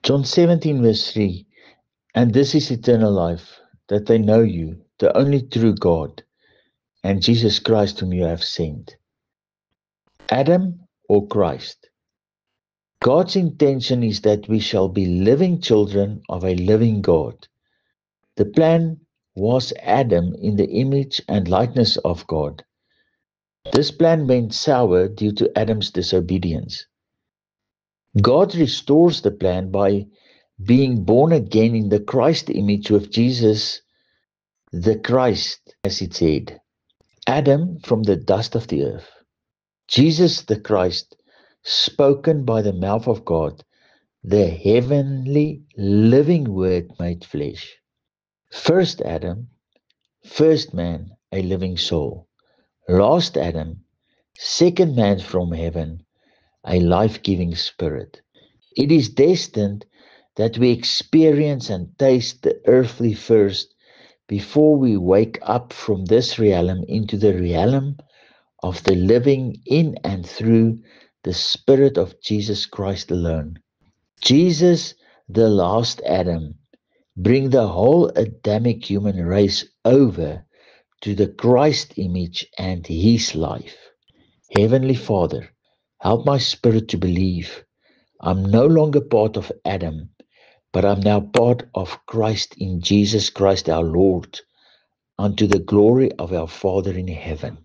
John 17 verse 3, and this is eternal life, that they know you, the only true God, and Jesus Christ whom you have sent. Adam or Christ? God's intention is that we shall be living children of a living God. The plan was Adam in the image and likeness of God. This plan went sour due to Adam's disobedience. God restores the plan by being born again in the Christ image with Jesus, the Christ, as it said. Adam from the dust of the earth. Jesus the Christ, spoken by the mouth of God, the heavenly living word made flesh. First Adam, first man, a living soul. Last Adam, second man from heaven, a life-giving spirit. It is destined that we experience and taste the earthly first before we wake up from this realm into the realm of the living in and through the Spirit of Jesus Christ alone. Jesus, the last Adam, bring the whole Adamic human race over to the Christ image and his life. Heavenly Father, help my spirit to believe I'm no longer part of Adam, but I'm now part of Christ in Jesus Christ our Lord, unto the glory of our Father in heaven.